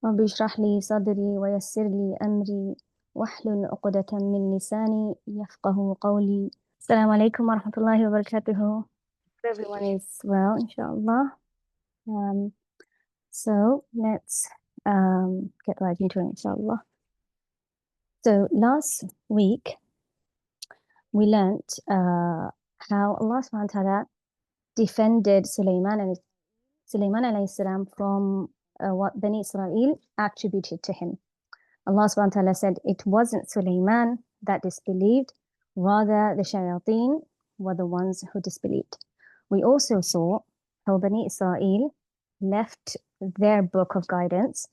رب اشرح لي صدري ويسر لي أمري واحلل عقدة من لساني يفقه قولي. السلام عليكم ورحمة الله وبركاته. Everyone is well, inshallah. Um, so let's get right into it, inshallah. So last week we learnt how Allah subhanahu wa ta'ala defended Sulaiman alayhi salam from what Bani Israel attributed to him. Allah subhanahu wa ta'ala said it wasn't Sulaiman that disbelieved, rather the shayateen were the ones who disbelieved. We also saw how Bani Israel left their book of guidance,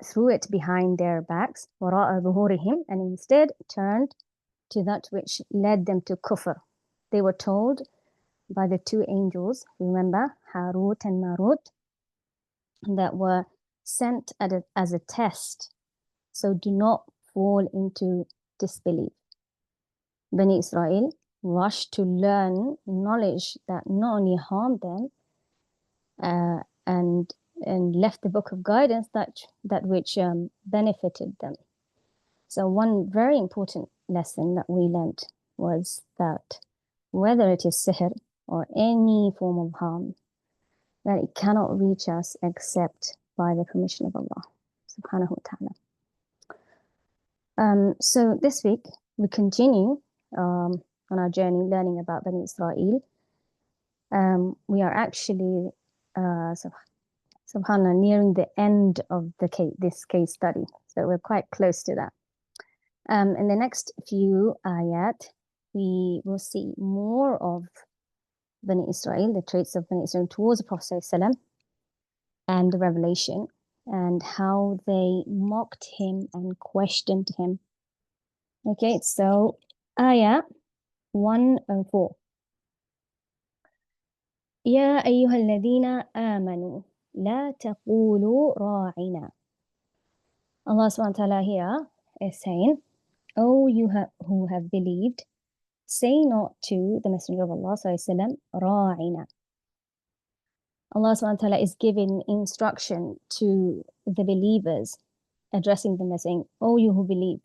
threw it behind their backs, وَرَاءَ ظُهُورِهِمْ, and instead turned to that which led them to kufr. They were told by the two angels, remember, Harut and Marut, that were sent as a test. So do not fall into disbelief. Bani Israel rushed to learn knowledge that not only harmed them and left the book of guidance that which benefited them. So one very important lesson that we learned was that whether it is sihr or any form of harm, that it cannot reach us except by the permission of Allah subhanahu wa ta'ala. So this week we continue on our journey learning about Bani Israel. We are actually, subhanAllah, nearing the end of this case study. So we're quite close to that. In the next few ayat, we will see more of Bani Israel, the traits of Bani Israel towards the Prophet ﷺ and the revelation, and how they mocked him and questioned him. Okay, so ayah 104. يا أيها الذين آمنوا لا تقولوا راعنا. Allah subhanahu wa ta'ala here is saying, "O you who have believed, say not to the Messenger of Allah sallallahu alaihi wasallam, ra'ina." Allah subhanahu wa ta'ala is giving instruction to the believers, addressing them as saying, "O you who believe."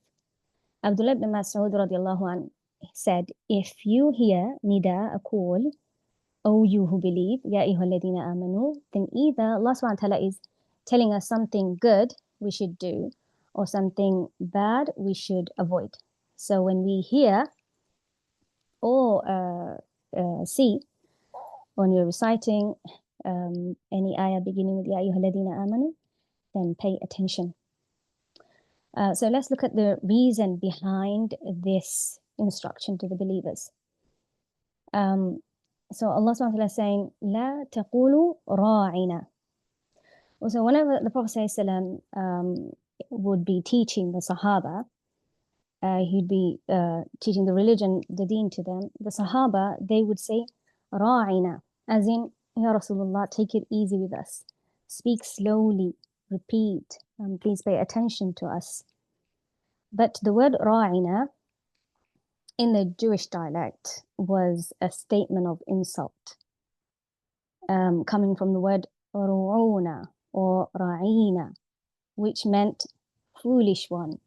Abdullah ibn Mas'ud radiallahu anh said, if you hear nida, a call, O you who believe, ya ayyuhalladhina amanu, then either Allah subhanahu wa ta'ala is telling us something good we should do or something bad we should avoid. So when we hear or see, when we're reciting any ayah beginning with ya ayyuhalladhina amanu, then pay attention. So let's look at the reason behind this instruction to the believers. So Allah subhanahu wa ta'ala is saying, La taqulu ra'ina. So whenever the Prophet would be teaching the Sahaba, he'd be teaching the religion, the deen to them, the Sahaba, they would say, ra'ina, as in, Ya Rasulullah, take it easy with us. Speak slowly, repeat, please pay attention to us. But the word ra'ina in the Jewish dialect was a statement of insult, coming from the word ru'una or ra'ina, which meant foolish one,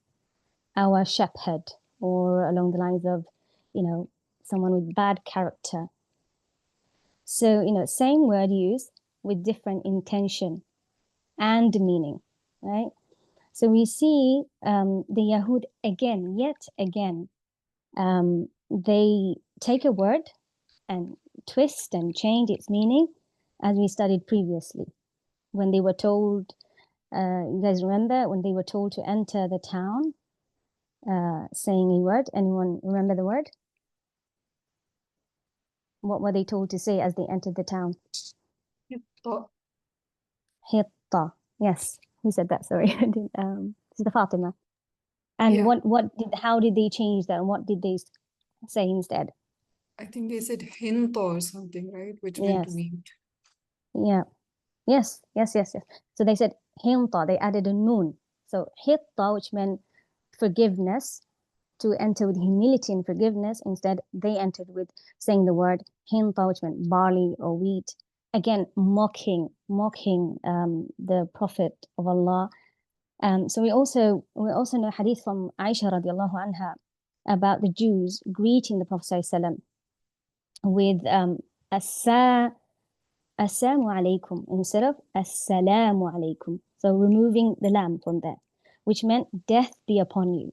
our shepherd, or along the lines of, someone with bad character. So, same word used with different intention and meaning, right? So we see the Yahud yet again, they take a word and twist and change its meaning, as we studied previously. When they were told, you guys remember, when they were told to enter the town, saying a word, anyone remember the word? What were they told to say as they entered the town? Hitta. Hitta. Yes, who said that? Sorry, this is the Fatima. And yeah. How did they change that? And what did they say instead? I think they said hinta or something, right? Which meant wheat. Yeah. Yes. So they said hinta, they added a noon. So hitta, which meant forgiveness, to enter with humility and forgiveness. Instead, they entered with saying the word hinta, which meant barley or wheat. again, mocking the Prophet of Allah. So we also know hadith from Aisha radiallahu anha about the Jews greeting the Prophet ﷺ with assalamu alaikum instead of assalamu alaikum. So removing the lam from there, which meant death be upon you.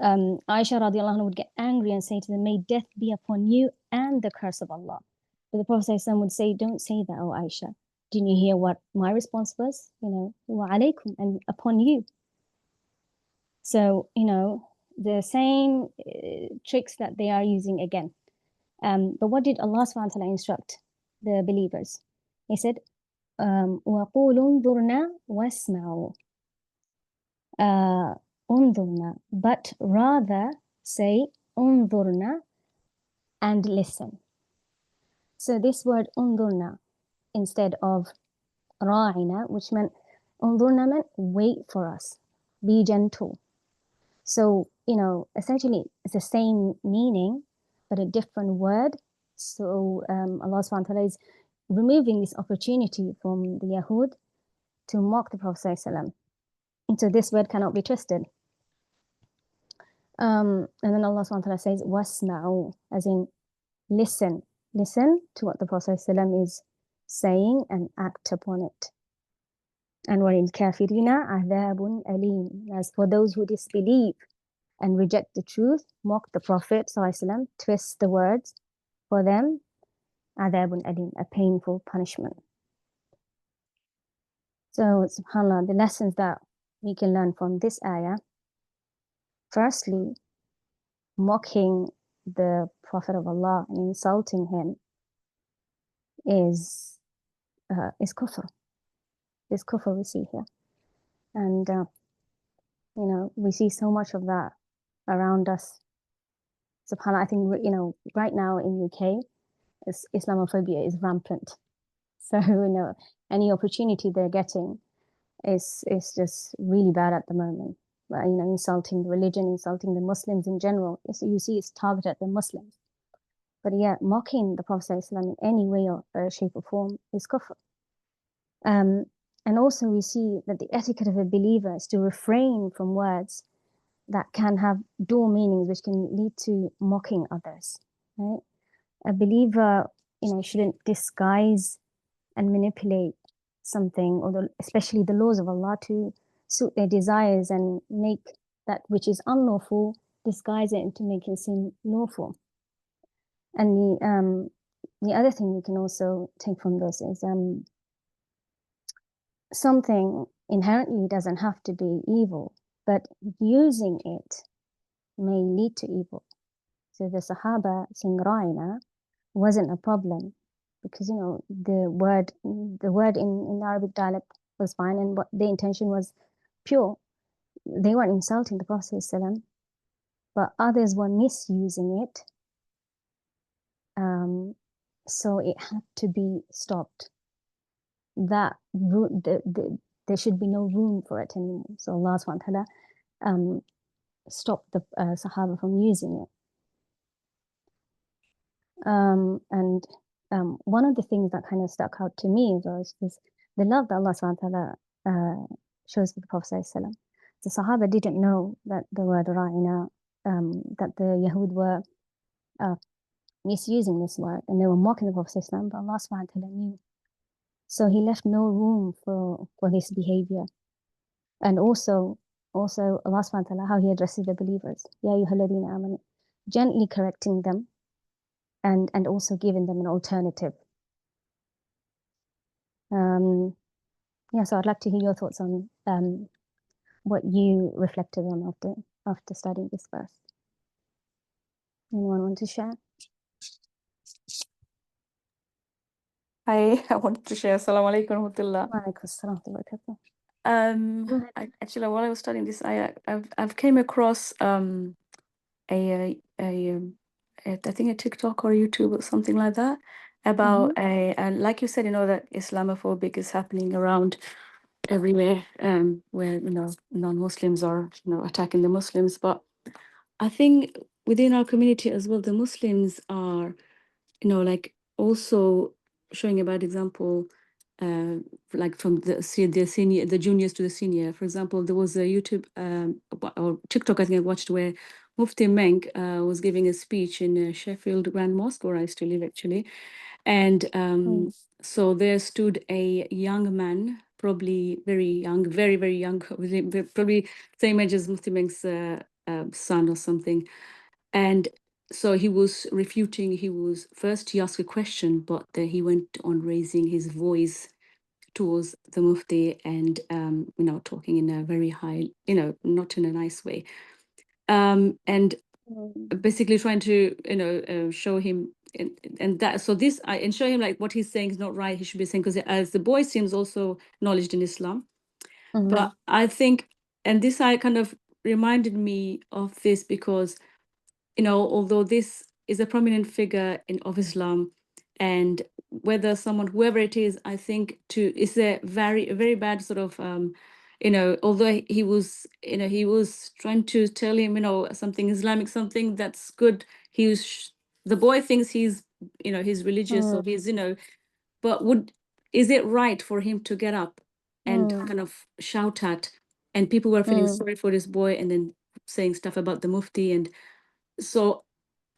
Aisha radiallahu anha would get angry and say to them, may death be upon you and the curse of Allah. But the Prophet ﷺ would say, don't say that, oh Aisha. Didn't you hear what my response was? Wa alaikum, and upon you. So, the same tricks that they are using again. But what did Allah subhanahu wa ta'ala instruct the believers? He said, وَقُولُوا انظُرْنَا وَاسْمَعُوا. Unzurna, but rather say unzurna and listen. So this word unzurna instead of ra'ina, which meant unzurna meant wait for us, be gentle. So, essentially it's the same meaning, but a different word. So Allah subhanahu wa ta'ala is removing this opportunity from the Yahud to mock the Prophet sallallahu alaihi wasallam. And so this word cannot be twisted. And then Allah subhanahu wa ta'ala says, wasma'u, as in listen to what the Prophet ﷺ is saying and act upon it. And وَلِلْكَافِرِينَ عَذَابٌ أَلِيمٌ. As for those who disbelieve and reject the truth, mock the Prophet ﷺ, twist the words, for them, عَذَابٌ أَلِيمٌ, a painful punishment. So, subhanAllah, the lessons that we can learn from this ayah. Firstly, mocking the Prophet of Allah and insulting him is kufr. Is kufr we see here. And, we see so much of that around us. SubhanAllah, I think, right now in UK, Islamophobia is rampant. So, any opportunity they're getting is just really bad at the moment. But, insulting the religion, insulting the Muslims in general. So you see it's targeted at the Muslims. But yeah, mocking the Prophet ﷺ in any way or shape or form is kufr. And also we see that the etiquette of a believer is to refrain from words that can have dual meanings, which can lead to mocking others. Right? A believer, shouldn't disguise and manipulate something, or especially the laws of Allah, to suit their desires and make that which is unlawful, disguise it into make it seem lawful. And the other thing we can also take from this is something inherently doesn't have to be evil, but using it may lead to evil. So the Sahaba saying ra'ina wasn't a problem, because the word in Arabic dialect was fine, and what the intention was pure. They weren't insulting the Prophet ﷺ, but others were misusing it. So it had to be stopped. There should be no room for it anymore. So Allah subhanahu wa ta'ala stopped the Sahaba from using it. And one of the things that kind of stuck out to me was the love that Allah subhanahu wa ta'ala shows for the Prophet sallallahu alaihi wasallam. The Sahaba didn't know that the word ra'ina, that the Yahud were misusing this word, and they were mocking the Prophet sallallahu alaihi wasallam, but Allah subhanahu wa ta'ala knew. So he left no room for this behavior. And also Allah subhanahu wa ta'ala, how he addresses the believers. Ya ayyuhalladhina amanu, gently correcting them and also giving them an alternative. So I'd like to hear your thoughts on what you reflected on after studying this verse. Anyone want to share? I wanted to share. Assalamu alaikum warahmatullah. Wa alaikum assalam wa barakatuh. Actually, while I was studying this, I've came across I think a TikTok or YouTube or something like that about and like you said, that Islamophobic is happening around everywhere, where non-Muslims are attacking the Muslims. But I think within our community as well, the Muslims are like also showing a bad example, like from the juniors to the senior. For example, there was a YouTube or TikTok I think I watched where Mufti Menk was giving a speech in Sheffield Grand Mosque, where I used to live actually, and so there stood a young man, probably very young, very very young, probably same age as Mufti Menk's son or something, and so he was refuting. He asked a question, but then he went on raising his voice towards the Mufti and talking in a very high, not in a nice way, and basically trying to show him and that so this and show him like what he's saying is not right. He should be saying, because as the boy seems also knowledge in Islam, but I think, and this I kind of reminded me of this because although this is a prominent figure of Islam, and whoever it is, I think it's a very bad sort of, although he was trying to tell him, something Islamic, something that's good. The boy thinks he's religious, or he's, but is it right for him to get up and kind of shout at, and people were feeling sorry for this boy and then saying stuff about the Mufti. And so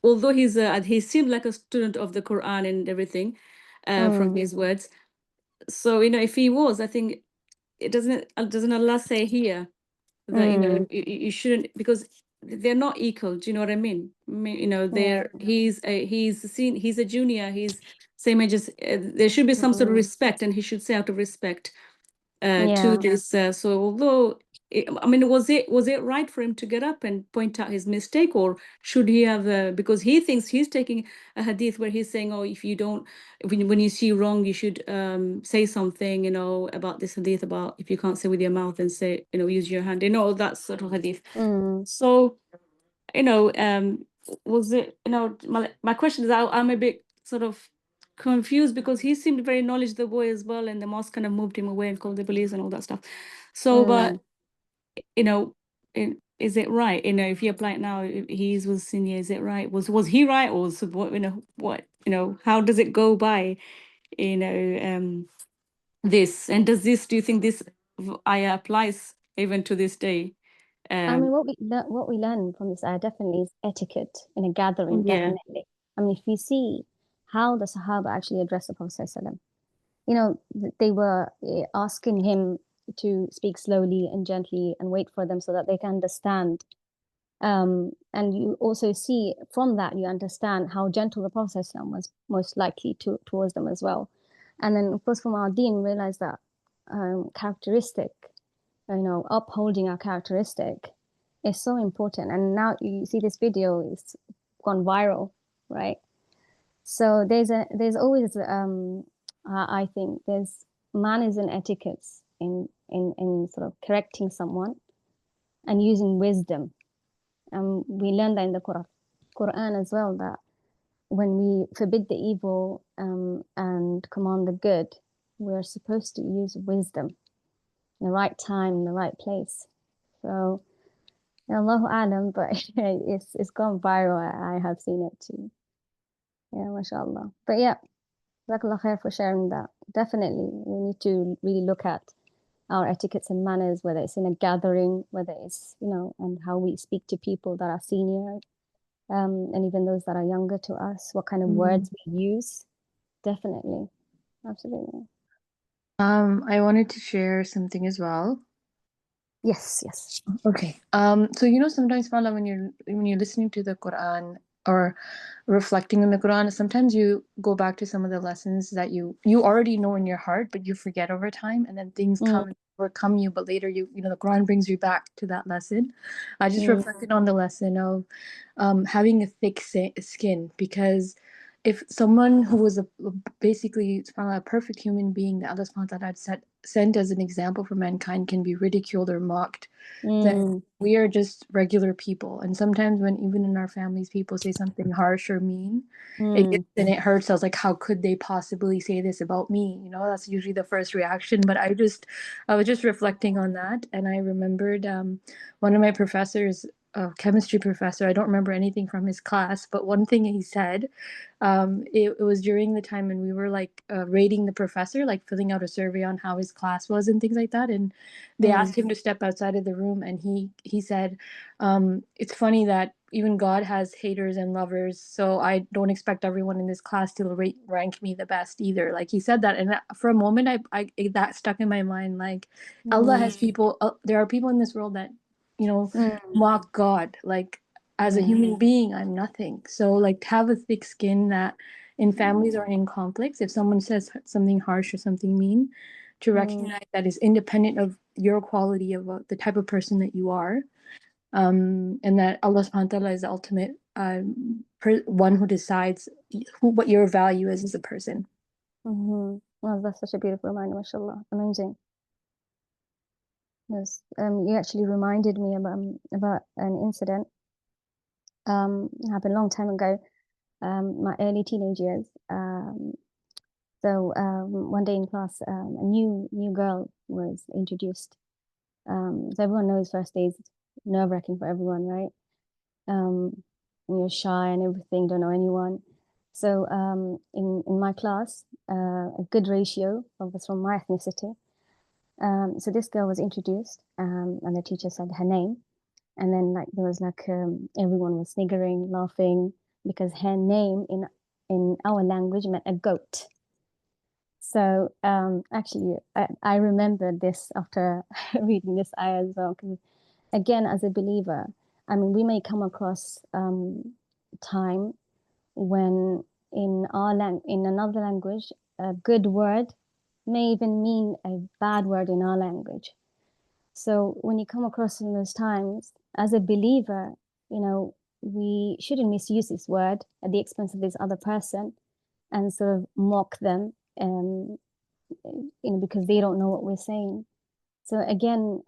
although he seemed like a student of the Quran and everything, from his words. So if he was, I think doesn't Allah say here that you shouldn't, because they're not equal. Do you know what I mean? He's a junior. He's same age as. There should be some sort of respect, and he should say out of respect to this. So although, was it right for him to get up and point out his mistake, or should he have? Because he thinks he's taking a hadith where he's saying, "Oh, if you don't, when you see wrong, you should say something, about this hadith, about if you can't say with your mouth and say, use your hand, that sort of hadith." So, was it? My question is, I'm a bit sort of confused because he seemed very knowledgeable, the boy, as well, and the mosque kind of moved him away and called the police and all that stuff. So, but is it right? If you apply it now, if he was senior, is it right? Was he right, or what? How does it go by? This, and do you think this ayah applies even to this day? I mean, what we learn from this ayah definitely is etiquette in a gathering, Yeah. definitely. I mean, if you see how the Sahaba actually addressed the Prophet ﷺ, they were asking him to speak slowly and gently and wait for them so that they can understand. And you also see from that, you understand how gentle the Prophet ﷺ was most likely towards them as well. And then, of course, from our deen, we realize that characteristic, upholding our characteristic is so important. And now you see this video is gone viral, right? So there's always I think there's manners and etiquettes in sort of correcting someone and using wisdom. We learn that in the Quran as well, that when we forbid the evil and command the good, we're supposed to use wisdom in the right time, in the right place. So, Allahu Alam, but it's gone viral. I have seen it too. Yeah, mashallah. But yeah, Jazakallah khair for sharing that. Definitely, we need to really look at our etiquettes and manners, whether it's in a gathering, whether it's, and how we speak to people that are senior, and even those that are younger to us, what kind of words we use. Definitely. Absolutely. I wanted to share something as well. Yes. Okay. So sometimes, Mala, when you're listening to the Quran or reflecting on the Quran, sometimes you go back to some of the lessons that you already know in your heart, but you forget over time, and then things come and overcome you. But later, the Quran brings you back to that lesson. I just reflected on the lesson of having a thick skin, because if someone who was basically a perfect human being that Allah subhanahu wa ta'ala had sent as an example for mankind can be ridiculed or mocked, then we are just regular people. And sometimes when even in our families people say something harsh or mean, it hurts us, like, how could they possibly say this about me? That's usually the first reaction. But I was just reflecting on that, and I remembered one of my professors chemistry professor. I don't remember anything from his class, but one thing he said, it was during the time when we were like rating the professor, like filling out a survey on how his class was and things like that. And they asked him to step outside of the room, and he said, it's funny that even God has haters and lovers, so I don't expect everyone in this class to rank me the best either. Like he said that, and for a moment, that stuck in my mind. Like Allah has people. There are people in this world that, you know, mock God. Like as a human being, I'm nothing. So like have a thick skin that in families or in conflicts, if someone says something harsh or something mean, to recognize that is independent of your quality of the type of person that you are, and that Allah subhanahu wa ta'ala is the ultimate one who decides what your value is as a person. Well, that's such a beautiful reminder, mashallah. Amazing. Yes, you actually reminded me about an incident happened a long time ago, my early teenage years. So one day in class, a new girl was introduced. So everyone knows first day is nerve-wracking for everyone, right? You're shy and everything, don't know anyone. So in my class, a good ratio of us from my ethnicity. So this girl was introduced, and the teacher said her name, and then like there was like everyone was sniggering, laughing because her name in our language meant a goat. So actually, I remember this after reading this ayah as well, because again, as a believer, I mean, we may come across time when in another language, a good word may even mean a bad word in our language. So when you come across in those times, as a believer, you know, we shouldn't misuse this word at the expense of this other person and sort of mock them, you know, because they don't know what we're saying. So again,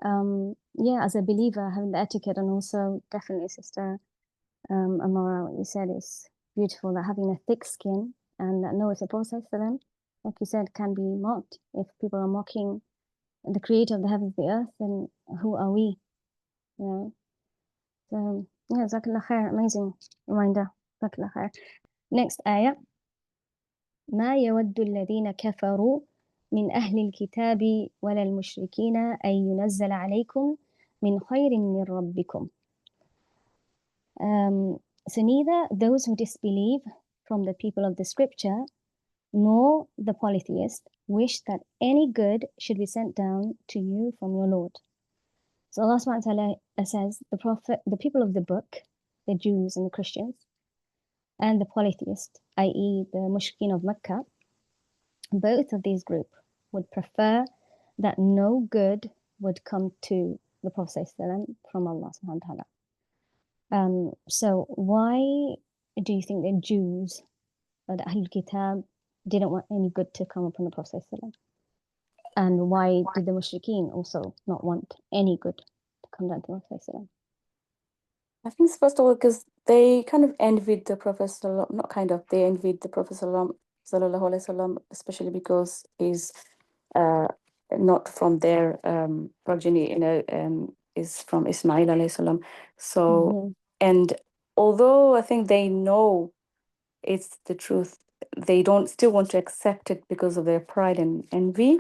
yeah, as a believer, having the etiquette, and also definitely, Sister Amara, what you said is beautiful, that having a thick skin and that know it's a process for them, like you said, can be mocked. If people are mocking the creator of the heavens and the earth, then who are we? You know? So yeah, Jazakallah khair, amazing reminder. Jazakallah khair. Next ayah. ما يود الذين كفروا من أهل الكتاب ولا المشركين أن ينزل عليكم من خير من ربكم. So neither those who disbelieve from the people of the scripture nor the polytheists wish that any good should be sent down to you from your Lord. So Allah subhanahu wa ta'ala says the people of the book, the Jews and the Christians, and the polytheists, i.e. the mushrikeen of Mecca, both of these groups would prefer that no good would come to the Prophet from Allah subhanahu wa ta'ala. So why do you think the Jews or the Ahlul Kitab didn't want any good to come upon the Prophet? And why did the mushrikeen also not want any good to come down to the Prophet? I think it's first of all because they kind of envied the Prophet, not kind of, they envied the Prophet sallallahu alaihi wasallam, especially because he's not from their progeny, you know, is from Ismail alayhi salam. So, and although I think they know it's the truth, they don't still want to accept it because of their pride and envy.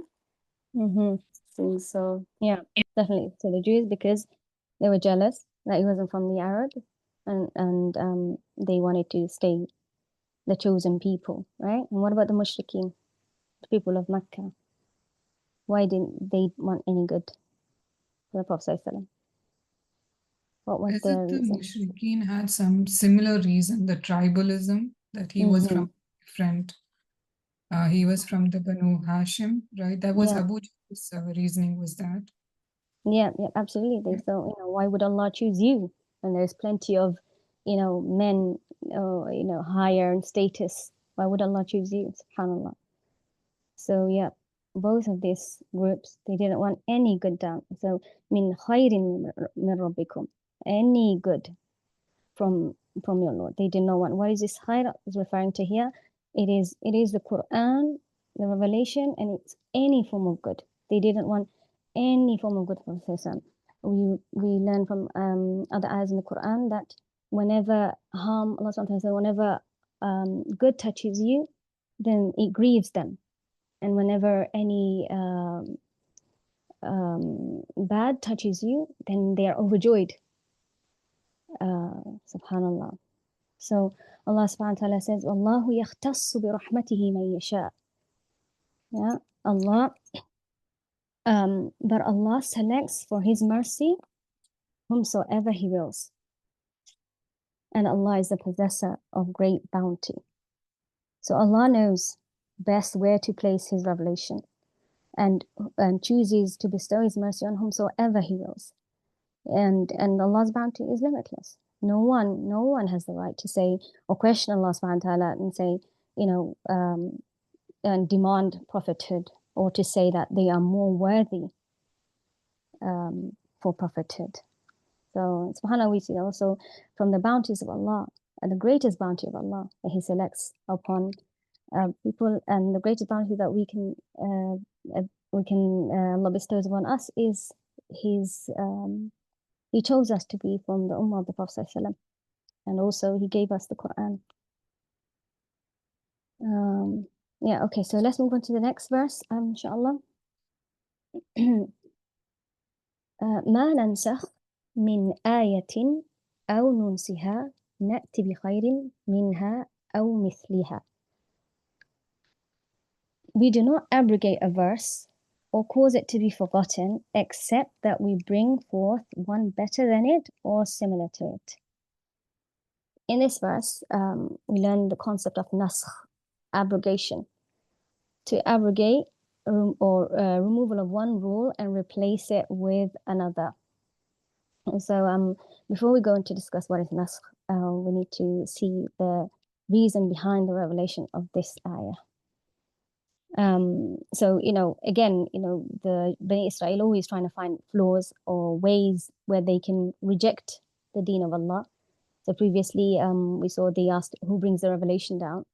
So yeah, definitely. So the Jews, because they were jealous that he wasn't from the Arab, and they wanted to stay the chosen people, right? And what about the mushrikeen, the people of Mecca? Why didn't they want any good for the Prophet? What was As the if the reason? mushrikeen had some similar reason, the tribalism, that he was from different. He was from the Banu Hashim, right? That was Abu Jahl's reasoning was that. Yeah, absolutely. They thought, you know, why would Allah choose you? And there's plenty of, you know, men, you know, higher in status. Why would Allah choose you? SubhanAllah. So yeah, both of these groups, they didn't want any good down. So min khairin min rabbikum, any good from your Lord. They did not want. What is this khair is referring to here? It is the Quran, the revelation, and it's any form of good. They didn't want any form of good from Prophet. we learn from other ayahs in the Quran that whenever harm, Allah sometimes says, whenever good touches you, then it grieves them. And whenever any bad touches you, then they are overjoyed. Subhanallah. So Allah subhanahu wa ta'ala says, Wallahu yakhtassu bi rahmatihi man yasha. Yeah, Allah, but Allah selects for His mercy whomsoever He wills. And Allah is the possessor of great bounty. So Allah knows best where to place His revelation and chooses to bestow His mercy on whomsoever He wills. And Allah's bounty is limitless. No one has the right to say or question Allah subhanahu wa ta'ala and say, and demand prophethood, or to say that they are more worthy for prophethood. So subhanAllah, we see also from the bounties of Allah, and the greatest bounty of Allah that He selects upon people, and the greatest bounty that Allah bestows upon us is His He chose us to be from the Ummah of the Prophet ﷺ, and also He gave us the Quran. Yeah, okay, so let's move on to the next verse, inshallah. ما ننسخ من آية أو ننسها نأتي بخير منها أو مثلها. We do not abrogate a verse or cause it to be forgotten, except that we bring forth one better than it or similar to it. In this verse, we learn the concept of naskh, abrogation. To abrogate or removal of one rule and replace it with another. And so before we go on to discuss what is naskh, we need to see the reason behind the revelation of this ayah. So, again, the Bani Israel always trying to find flaws or ways where they can reject the deen of Allah. So previously, we saw they asked who brings the revelation down.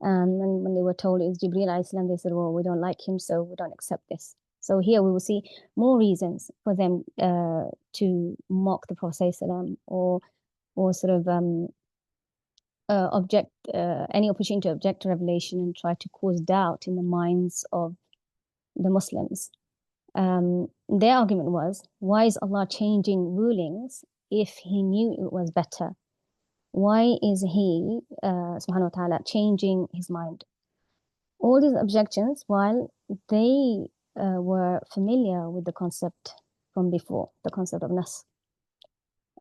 And when they were told it was Jibreel alayhi salam, they said, well, we don't like him, so we don't accept this. So here we will see more reasons for them to mock the Prophet ﷺ, or sort of object, any opportunity to object to revelation and try to cause doubt in the minds of the Muslims. Their argument was, why is Allah changing rulings if He knew it was better? Why is He, subhanahu wa ta'ala, changing His mind? All these objections, while they were familiar with the concept from before, the concept of naskh.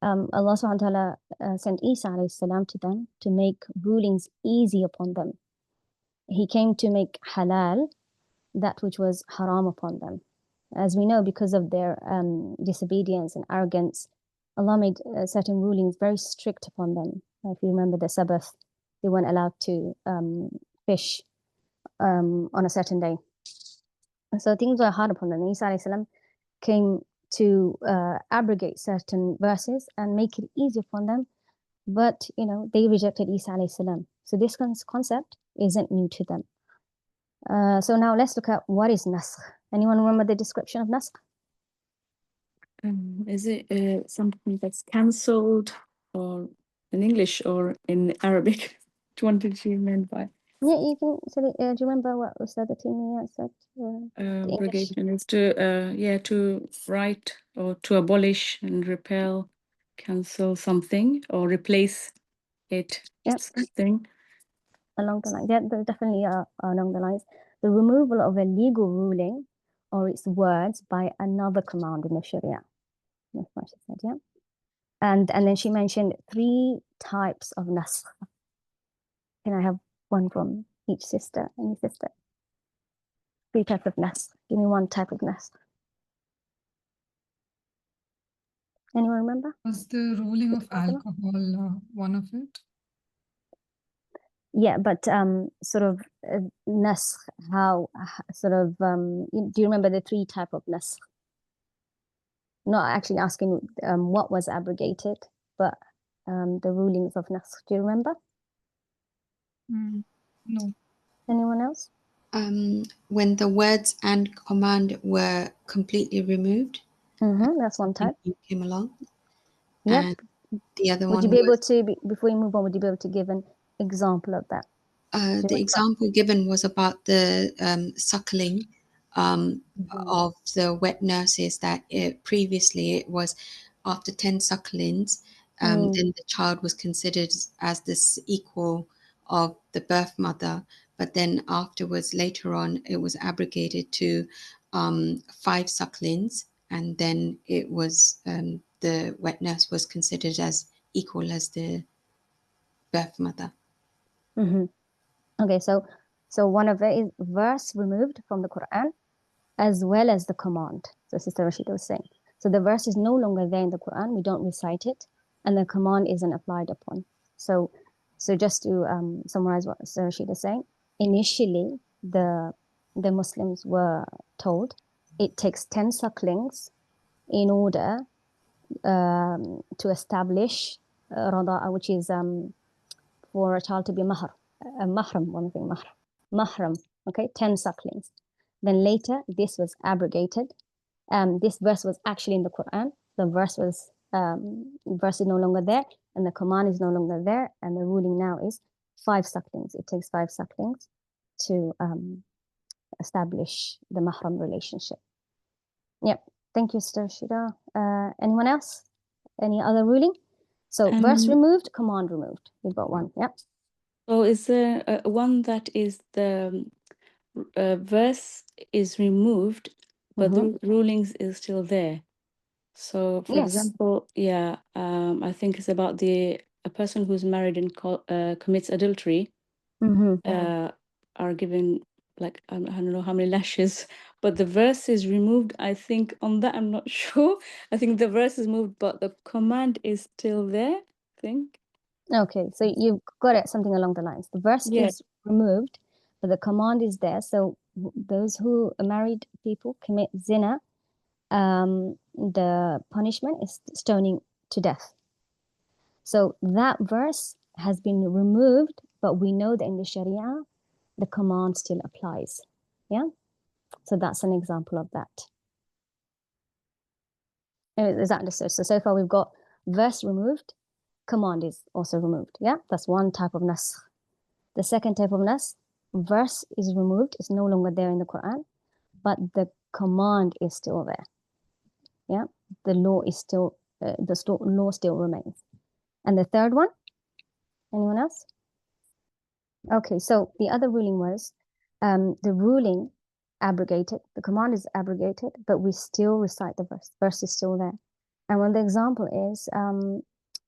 Allah subhanahu wa ta'ala sent Isa alayhi salam to them to make rulings easy upon them. He came to make halal that which was haram upon them. As we know, because of their disobedience and arrogance, Allah made certain rulings very strict upon them. If you remember the Sabbath, they weren't allowed to fish on a certain day. And so things were hard upon them. Isa alayhi salam came to abrogate certain verses and make it easy upon them, but they rejected Isa alayhi salam. So this concept isn't new to them. So now let's look at what is naskh. Anyone remember the description of naskh? Is it something that's cancelled, or in English or in Arabic? Which one did you mean by? Yeah, you can. So, do you remember what was the thing said? Abrogation is to write or to abolish and repel, cancel something or replace it. Yep. Something Along the lines. Yeah, definitely along the lines. The removal of a legal ruling or its words by another command in the Sharia. That's what she said, yeah. And then she mentioned 3 types of naskh. Can I have one from each sister? Any sister? 3 types of naskh. Give me one type of naskh. Anyone remember? Was the ruling of alcohol one of it? Yeah, but sort of naskh, how sort of, do you remember the 3 type of naskh? Not actually asking what was abrogated, but the rulings of naskh. Do you remember? No. Anyone else? When the words and command were completely removed. That's one type. Came along. Yep. And the other Would you one be able was, to, before you move on, would you be able to give an example of that? the example given was about the suckling of the wet nurses, that previously it was after 10 sucklings, then the child was considered as this equal of the birth mother. But then afterwards, later on, it was abrogated to 5 sucklings. And then it was the wet nurse was considered as equal as the birth mother. Okay, so one of it is verse removed from the Quran, as well as the command. So Sister Rashida was saying. So the verse is no longer there in the Quran. We don't recite it, and the command isn't applied upon. So just to summarize what Sister Rashida is saying, initially the Muslims were told it takes 10 sucklings in order to establish rada'a, which is for a child to be mahram, okay, 10 sucklings. Then later, this was abrogated. This verse was actually in the Quran. The verse is no longer there, and the command is no longer there, and the ruling now is 5 sucklings. It takes 5 sucklings to establish the mahram relationship. Yep. Thank you, Sister Shida. Anyone else? Any other ruling? So verse removed, command removed. We've got one. Yep. So is there one that is the verse is removed, but the rulings is still there? So, for example, I think it's about a person who's married and commits adultery are given, like, I don't know how many lashes, but the verse is removed. I think on that, I'm not sure. I think the verse is moved, but the command is still there, I think. Okay, so you've got it something along the lines. The verse is removed, but the command is there. So those who are married people commit zina, the punishment is stoning to death. So that verse has been removed, but we know that in the Sharia, the command still applies. Yeah? So that's an example of that. Is that understood? So far we've got verse removed, command is also removed. Yeah? That's one type of nasakh. The second type of nasakh, verse is removed, it's no longer there in the Quran, but the command is still there. Yeah? The law is still, law still remains. And the third one, anyone else? Okay, so the other ruling was the ruling abrogated, the command is abrogated, but we still recite the verse. The verse is still there. And one the example is,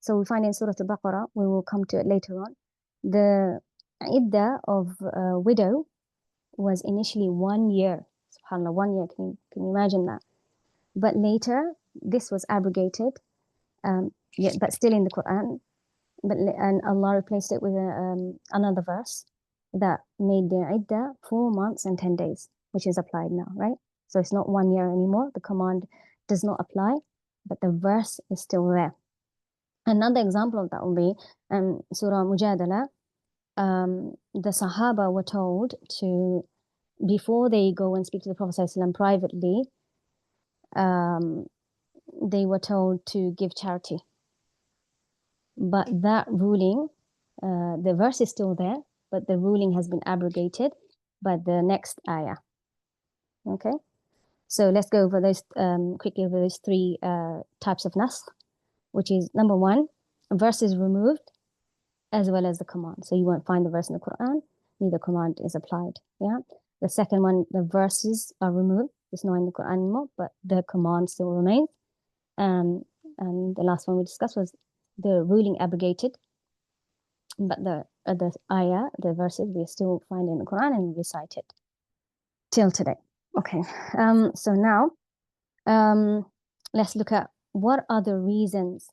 so we find in Surah al-Baqarah, we will come to it later on, the iddah of a widow was initially 1 year. SubhanAllah, 1 year, can you imagine that? But later, this was abrogated, but still in the Quran, and Allah replaced it with another verse that made the iddah 4 months and 10 days, which is applied now, right? So it's not 1 year anymore. The command does not apply, but the verse is still there. Another example of that will be Surah Mujadala. The Sahaba were told to, before they go and speak to the Prophet ﷺ privately, they were told to give charity. But that ruling, the verse is still there, but the ruling has been abrogated by the next ayah. Okay, so let's go over those quickly over those 3 types of nasakh, which is number 1, a verse is removed as well as the command. So you won't find the verse in the Quran, neither command is applied. Yeah. The second one, the verses are removed. It's not in the Quran anymore, but the command still remains. And the last one we discussed was the ruling abrogated, but the ayah, the verses, we still find in the Quran and recite it till today. Okay, so now let's look at what are the reasons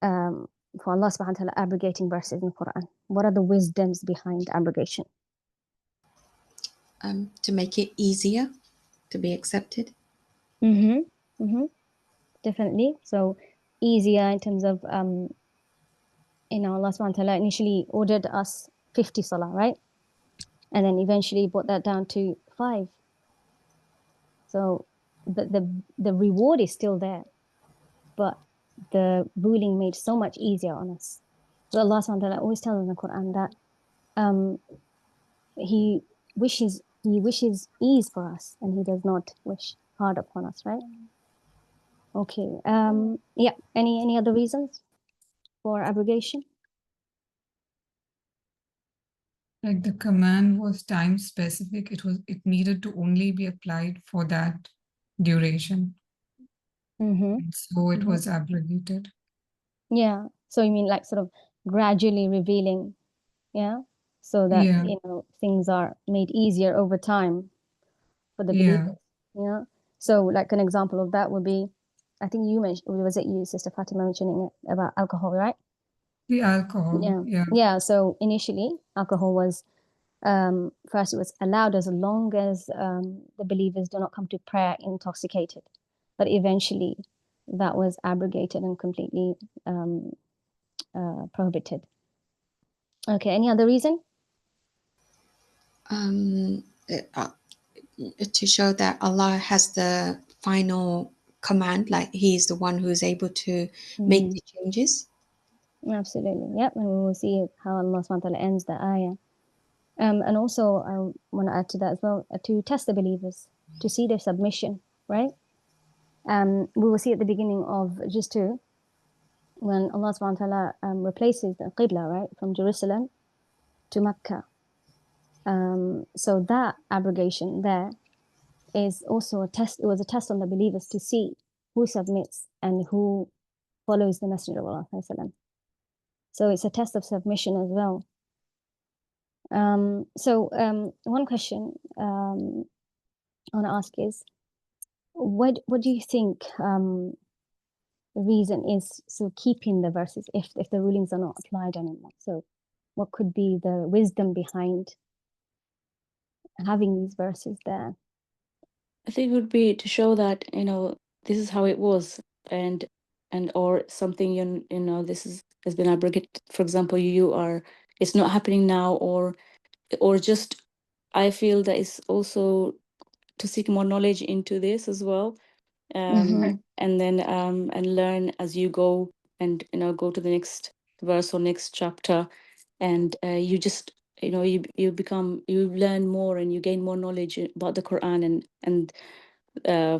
for Allah subhanahu wa ta'ala abrogating verses in the Quran. What are the wisdoms behind abrogation? To make it easier to be accepted. Definitely. So easier in terms of Allah subhanahu wa ta'ala initially ordered us 50 salah, right? And then eventually brought that down to 5. So the reward is still there, but the ruling made so much easier on us. So Allah subhanahu wa ta'ala always tells in the Quran that He wishes ease for us, and He does not wish hard upon us, right? Okay. Yeah. Any other reasons for abrogation? Like the command was time specific. It needed to only be applied for that duration. So it was abrogated. Yeah. So you mean like sort of gradually revealing, yeah? So that, Yeah. you know, things are made easier over time for the Yeah. believers. Yeah. So like an example of that would be, I think you mentioned, was it you, Sister Fatima, mentioning it about alcohol, right? The alcohol. Yeah. Yeah. Yeah. So initially, alcohol was first it was allowed as long as the believers do not come to prayer intoxicated, but eventually that was abrogated and completely prohibited. Okay. Any other reason? To show that Allah has the final command, like He's the one who is able to make the changes. Absolutely. Yep. And we will see how Allah subhanahu wa ta'ala ends the ayah. And also, I want to add to that as well, to test the believers, to see their submission, right? We will see at the beginning of Juz 2, when Allah subhanahu wa ta'ala replaces the Qibla, right, from Jerusalem to Mecca. So that abrogation there is also a test. It was a test on the believers to see who submits and who follows the Messenger of Allah. So it's a test of submission as well. One question I want to ask is, what do you think the reason is so keeping the verses if the rulings are not applied anymore? So what could be the wisdom behind having these verses there? I think it would be to show that, you know, this is how it was, and or something, you know, has been abrogated. For example, it's not happening now, or just, I feel that it's also to seek more knowledge into this as well, and then and learn as you go, and, you know, go to the next verse or next chapter, and you just, you know, you learn more and you gain more knowledge about the Quran, and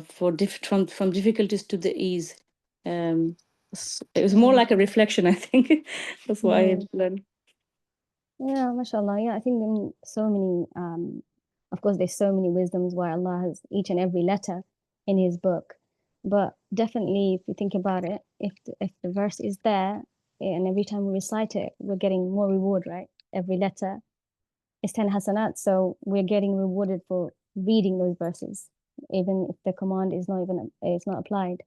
from difficulties to the ease. It was more like a reflection, I think. That's what I learned. Yeah, mashallah. Yeah, I think in so many, of course, there's so many wisdoms where Allah has each and every letter in His book. But definitely, if you think about it, if the verse is there, and every time we recite it, we're getting more reward, right? Every letter is 10 hasanat, so we're getting rewarded for reading those verses, even if the command is not applied.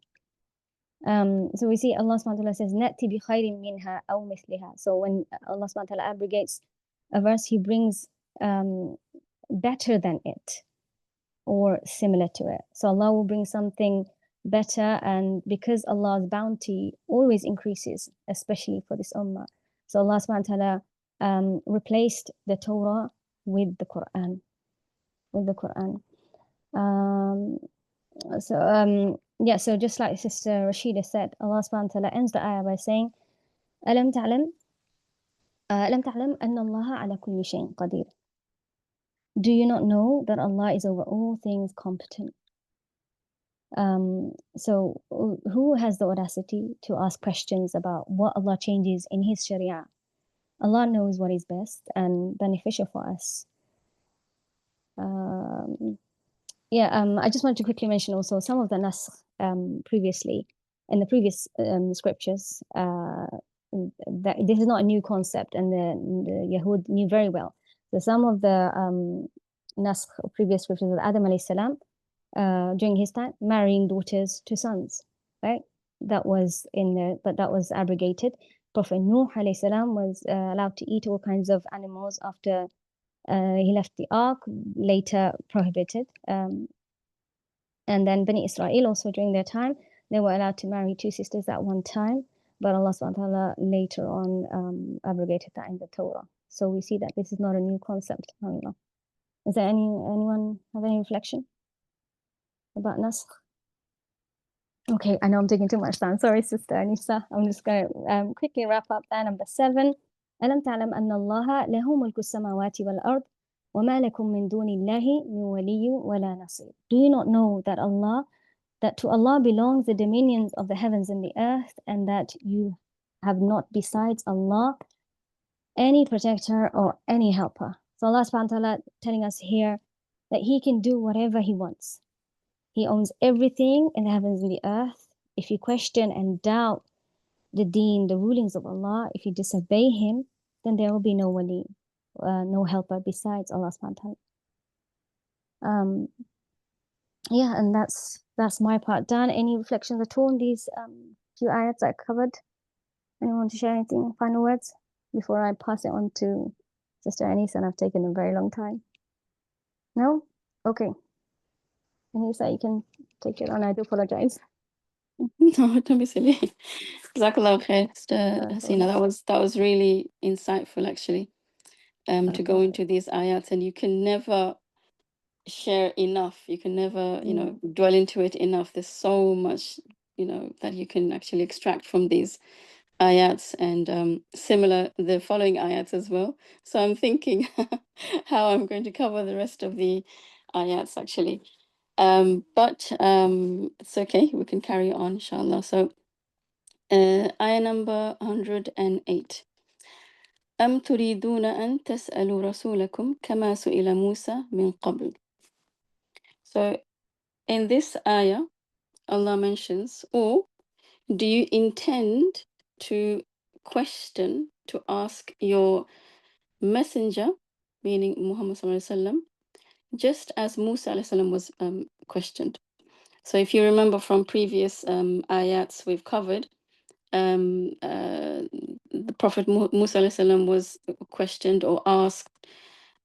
So we see Allah subhanahu wa ta'ala says, "Na'ti bi khayrin minha aw mithliha." So when Allah subhanahu wa ta'ala abrogates a verse, He brings better than it or similar to it. So Allah will bring something better, and because Allah's bounty always increases, especially for this ummah. So Allah subhanahu wa ta'ala replaced the Torah with the Quran. So just like Sister Rashida said, Allah subhanahu wa ta'ala ends the ayah by saying, أَلَمْ تَعْلَمْ أَنَّ اللَّهَ عَلَى كُلِّ شَيْءٍ قَدِيرٌ. Do you not know that Allah is over all things competent? So who has the audacity to ask questions about what Allah changes in His Sharia? Allah knows what is best and beneficial for us. I just wanted to quickly mention also some of the nasakh previously in the previous scriptures. That this is not a new concept, and the Yahud knew very well. So some of the nasakh of previous scriptures of Adam alayhi salam during his time, marrying daughters to sons, right? That was in there, but that was abrogated. Prophet Nuh alayhi salam was allowed to eat all kinds of animals after he left the ark, later prohibited. And then Bani Israel also during their time, they were allowed to marry two sisters at one time, but Allah subhanahu wa ta'ala later on abrogated that in the Torah. So we see that this is not a new concept. Is there anyone have any reflection about nasakh? Okay, I know I'm taking too much time. Sorry, Sister Anissa. I'm just going to quickly wrap up there. Number 7. ألم تعلم أن الله له ملك السماوات والأرض وما لكم من دون الله من ولي ولا نصير. Do you not know that to Allah belongs the dominions of the heavens and the earth, and that you have not besides Allah any protector or any helper? So Allah subhanahu wa ta'ala telling us here that He can do whatever He wants. He owns everything in the heavens and the earth. If you question and doubt the deen, the rulings of Allah, if you disobey Him, then there will be no wali, no helper besides Allah subhanahu wa ta'ala. Yeah, and that's my part done. Any reflections at all on these few ayats I covered? Anyone want to share anything, final words, before I pass it on to Sister Anisa? And I've taken a very long time. No? Okay. Anisa, you can take it on. I do apologize. No, don't be silly. Jazakallah khair, Sister Hasina. That was really insightful, actually, to go into these ayats, and you can never share enough. You can never, dwell into it enough. There's so much, that you can actually extract from these ayats, and similar the following ayats as well. So I'm thinking how I'm going to cover the rest of the ayats, actually. But it's okay, we can carry on, inshallah. So ayah number 108. أم تريدون أن تسألوا رسولكم كما سئل موسى من قبل. So in this ayah, Allah mentions, or do you intend to question, to ask your messenger, meaning Muhammad sallallahu alaihi wasallam, just as Musa alayhi salam was questioned? So if you remember from previous ayats we've covered, the Prophet Musa alayhi salam was questioned or asked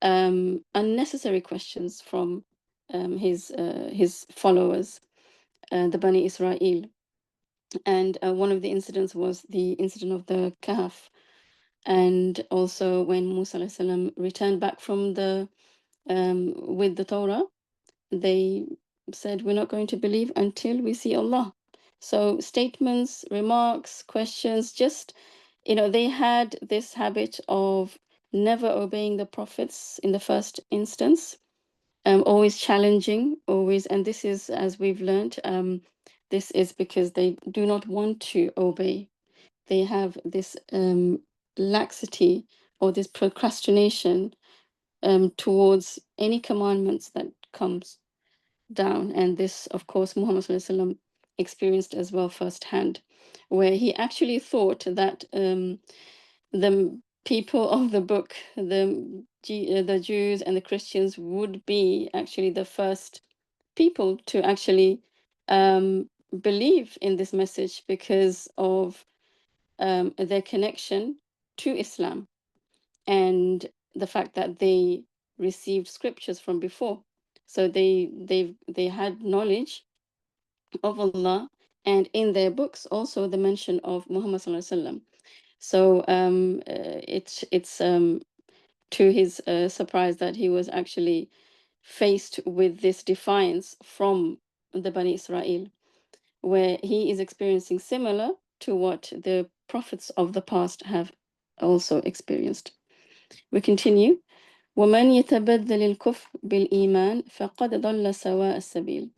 unnecessary questions from his followers, the Bani Israel. And one of the incidents was the incident of the Kahf. And also when Musa alayhi salam returned back from the with the Torah, they said, we're not going to believe until we see Allah. So statements, remarks, questions, just, they had this habit of never obeying the prophets in the first instance, always challenging, always. And this is, as we've learned, this is because they do not want to obey. They have this laxity or this procrastination towards any commandments that comes down. And this, of course, Muhammad sallallahu alaihi wasallam experienced as well firsthand, where he actually thought that the people of the book, the Jews and the Christians, would be actually the first people to actually believe in this message because of their connection to Islam and the fact that they received scriptures from before. So they had knowledge of Allah, and in their books also the mention of Muhammad sallallahu alaihi wasallam. So it's to his surprise that he was actually faced with this defiance from the Bani Israel, where he is experiencing similar to what the prophets of the past have also experienced. We continue. وَمَنْ يَتَبَدَّلِ الْكُفْرِ بِالْإِيمَانِ فَقَدْ ضَلَّ سَوَاءَ السَّبِيلِ.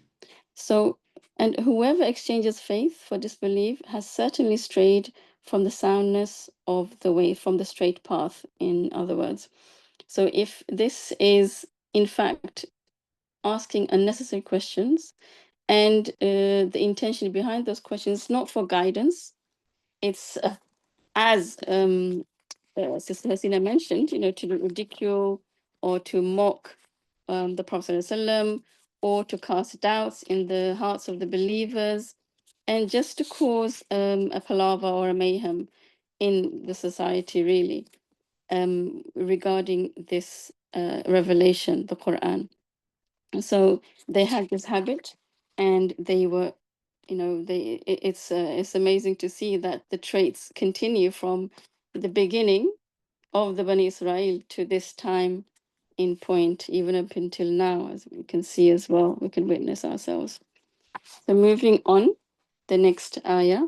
So, and whoever exchanges faith for disbelief has certainly strayed from the soundness of the way, from the straight path, in other words. So if this is, in fact, asking unnecessary questions, and the intention behind those questions is not for guidance, it's as Sister Hasina mentioned, to ridicule or to mock the Prophet ﷺ, or to cast doubts in the hearts of the believers, and just to cause a palaver or a mayhem in the society, really, regarding this revelation, the Quran. So they had this habit, and they were, it's amazing to see that the traits continue from the beginning of the Bani Israel to this time in point, even up until now, as we can see as well, we can witness ourselves. So moving on, the next ayah.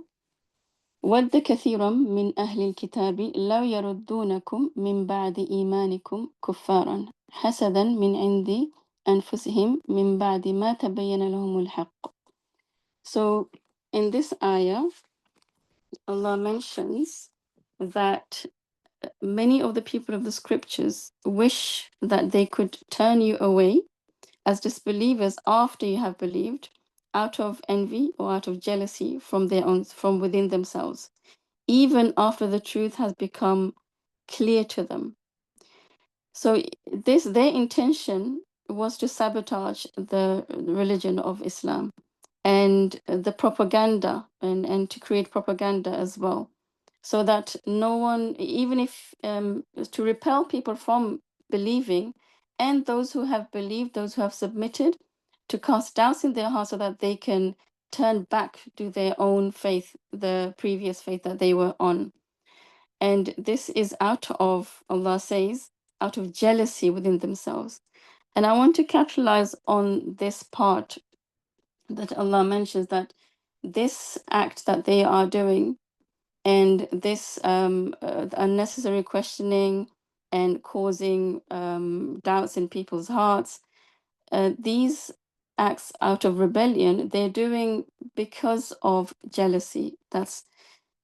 وَدَّ كَثِيرًا مِنْ أَهْلِ الْكِتَابِ لَوْ يَرُدُّونَكُمْ مِنْ بَعْدِ إِيمَانِكُمْ كُفَّارًا حَسَدًا مِنْ عِنْدِ أَنفُسِهِمْ مِنْ بَعْدِ مَا تَبَيَّنَ لَهُمُ الْحَقُّ. So in this ayah, Allah mentions that many of the people of the scriptures wish that they could turn you away as disbelievers after you have believed, out of envy or out of jealousy from within themselves, even after the truth has become clear to them. So their intention was to sabotage the religion of Islam and the propaganda and to create propaganda as well, so that no one, even if to repel people from believing, and those who have believed, those who have submitted, to cast doubts in their hearts so that they can turn back to their own faith, the previous faith that they were on. And this is out of, Allah says, out of jealousy within themselves. And I want to capitalize on this part that Allah mentions, that this act that they are doing and this unnecessary questioning and causing doubts in people's hearts, these acts out of rebellion, they're doing because of jealousy that's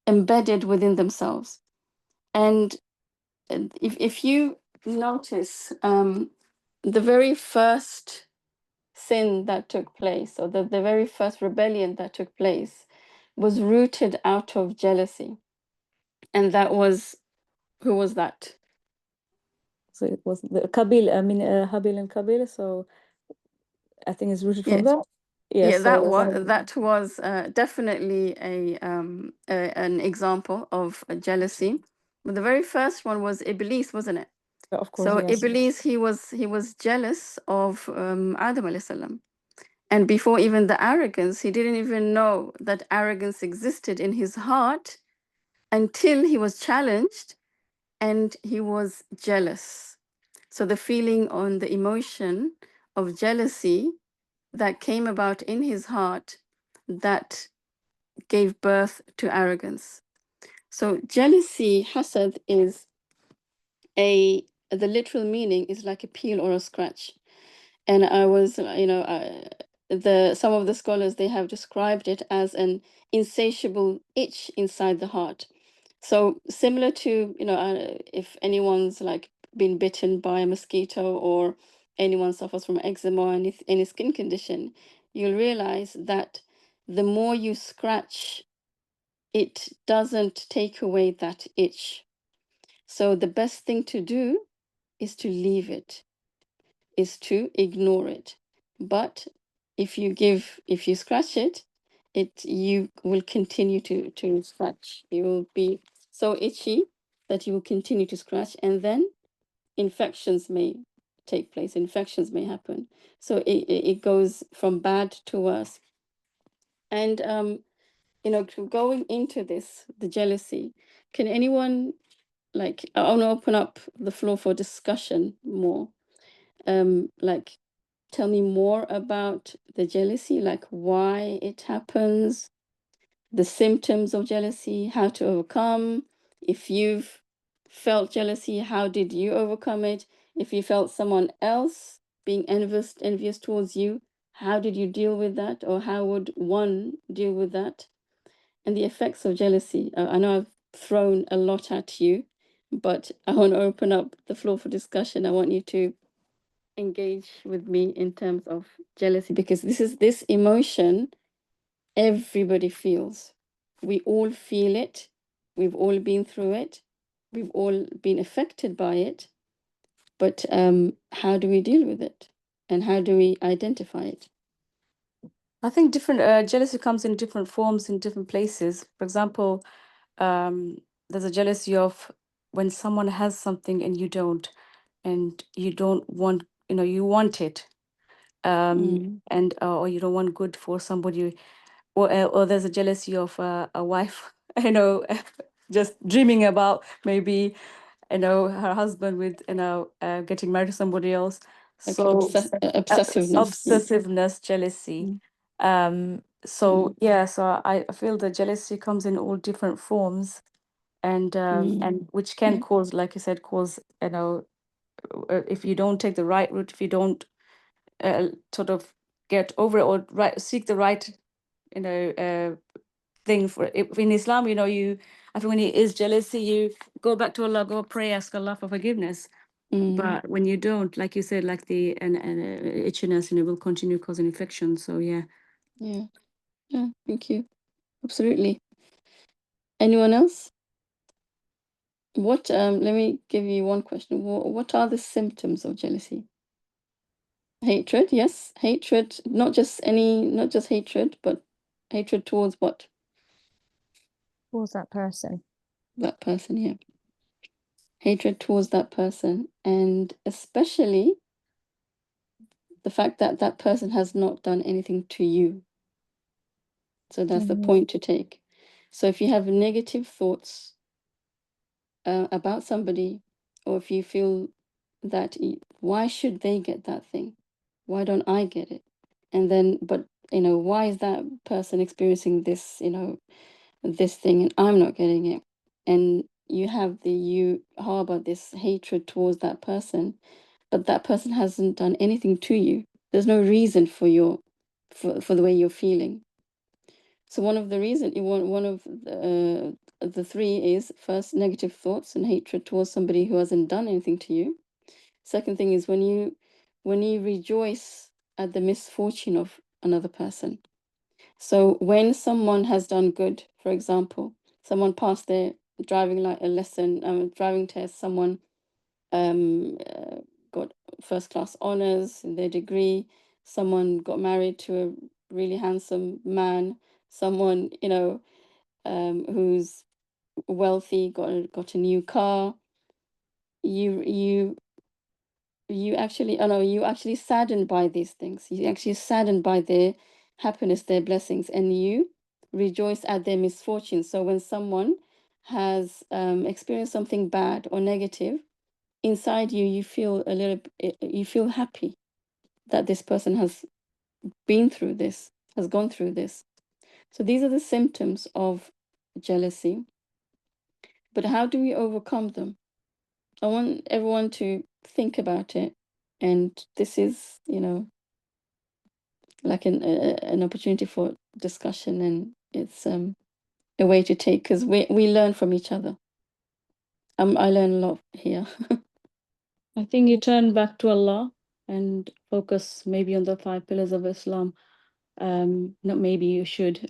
embedded within themselves. And if you notice, the very first sin that took place, or the very first rebellion that took place, was rooted out of jealousy. And that was, who was that? So it was the Kabil, I mean, Habil and Kabil. So I think it's rooted from Yeah. that. Yeah, so that was definitely an example of a jealousy. But the very first one was Iblis, wasn't it? of course, So yes. Iblis, he was jealous of Adam alayhi salam. And before even the arrogance, he didn't even know that arrogance existed in his heart until he was challenged and he was jealous. So the feeling on the emotion of jealousy that came about in his heart, that gave birth to arrogance. So jealousy, hasad, is the literal meaning is like a peel or a scratch. And I was, some of the scholars, they have described it as an insatiable itch inside the heart. So similar to, if anyone's like been bitten by a mosquito, or anyone suffers from eczema or any skin condition, you'll realize that the more you scratch, it doesn't take away that itch. So the best thing to do is to leave it, is to ignore it. But if you scratch it, you will continue to scratch. You will be so itchy that you will continue to scratch, and then infections may take place. Infections may happen. So it goes from bad to worse. And going into this, the jealousy, can anyone, like, I want to open up the floor for discussion more. Like, tell me more about the jealousy, like why it happens, the symptoms of jealousy, how to overcome. If you've felt jealousy, how did you overcome it? If you felt someone else being envious towards you, how did you deal with that? Or how would one deal with that? And the effects of jealousy. I know I've thrown a lot at you, but I want to open up the floor for discussion. I want you to engage with me in terms of jealousy, because this emotion everybody feels. We all feel it. We've all been through it. We've all been affected by it. But how do we deal with it? And how do we identify it? I think different jealousy comes in different forms in different places. For example, there's a jealousy of when someone has something and you don't, and you don't want, you want it, and or you don't want good for somebody, or there's a jealousy of a wife, just dreaming about maybe, her husband with, getting married to somebody else. Like So obsessiveness. obsessiveness, jealousy. So yeah, so I feel that jealousy comes in all different forms, and which can cause, like you said, cause, you know, if you don't take the right route, if you don't sort of get over it or seek the right, you know, thing for it. In Islam, you know, I think when it is jealousy, you go back to Allah, go pray, ask Allah for forgiveness. But when you don't, like you said, like the itchiness, you know, will continue causing infection. So yeah. Yeah. Thank you. Absolutely. Anyone else? What? Let me give you one question. What are the symptoms of jealousy? Hatred, yes, hatred. Not just hatred, but hatred towards what? Towards that person. That person, yeah. Hatred towards that person, and especially the fact that that person has not done anything to you. So that's the point to take. So if you have negative thoughts about somebody, or if you feel that why should they get that thing? Why don't I get it? And then, but you know, why is that person experiencing this, you know, this thing and I'm not getting it? And you harbor this hatred towards that person, but that person hasn't done anything to you. There's no reason for the way you're feeling. So one of the three is, first, negative thoughts and hatred towards somebody who hasn't done anything to you. Second thing is when you rejoice at the misfortune of another person. So when someone has done good, for example, someone passed their driving test, someone got first class honors in their degree, someone got married to a really handsome man, someone, you know, who's wealthy, got a new car, you actually saddened by these things. You actually saddened by their happiness, their blessings, and you rejoice at their misfortune. So when someone has experienced something bad or negative, inside you feel you feel happy that this person has been through this, has gone through this. So these are the symptoms of jealousy. But how do we overcome them? I want everyone to think about it. And this is, you know, like an opportunity for discussion, and it's a way to take, because we learn from each other. I learn a lot here. I think you turn back to Allah and focus maybe on the 5 pillars of Islam. Not maybe you should,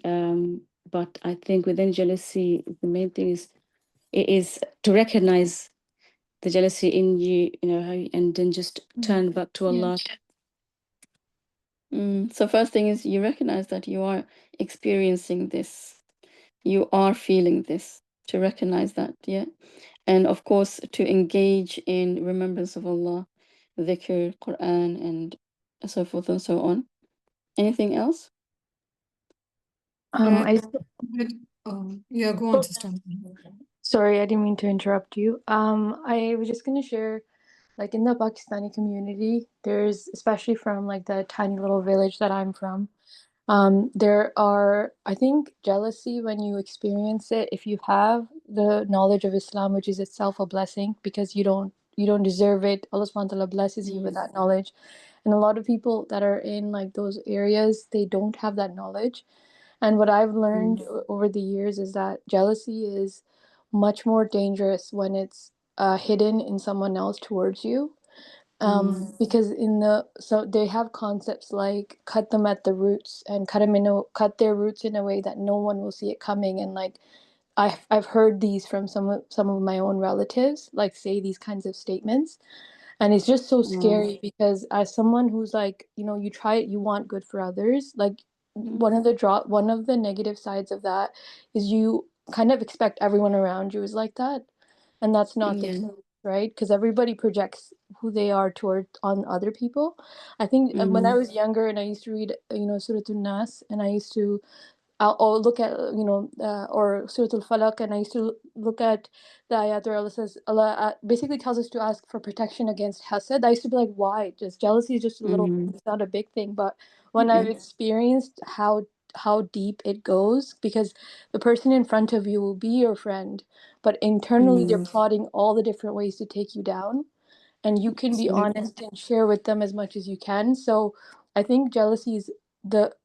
but I think within jealousy, the main thing is to recognize the jealousy in you, you know, and then just turn back to Allah. So first thing is you recognize that you are experiencing this, you are feeling this, to recognize that, yeah. And of course, to engage in remembrance of Allah, dhikr, Quran, and so forth and so on. Anything else? Yeah, go on, sister. Sorry, I didn't mean to interrupt you. I was just gonna share, like in the Pakistani community, there's, especially from like the tiny little village that I'm from, there are, I think, jealousy when you experience it, if you have the knowledge of Islam, which is itself a blessing because you don't deserve it. Allah subhanahu wa ta'ala blesses you with that knowledge. And a lot of people that are in like those areas, they don't have that knowledge. And what I've learned over the years is that jealousy is much more dangerous when it's hidden in someone else towards you. Because so they have concepts like cut them at the roots and cut their roots in a way that no one will see it coming. And like I've heard these from some of my own relatives, like say these kinds of statements. And it's just so scary because as someone who's like, you know, you want good for others, like one of the negative sides of that is you kind of expect everyone around you is like that. And that's not the case, right? Because everybody projects who they are on other people. I think when I was younger and I used to read, you know, Surah An-Nas, and I used to I'll look at, you know, or Surah Al-Falaq, and I used to look at the ayat where Allah says, Allah basically tells us to ask for protection against hasad. I used to be like, why? Just jealousy is just a little, it's not a big thing. But when I've experienced how how deep it goes, because the person in front of you will be your friend, but internally they're plotting all the different ways to take you down, and you can be Absolutely. honest and share with them as much as you can. So I think jealousy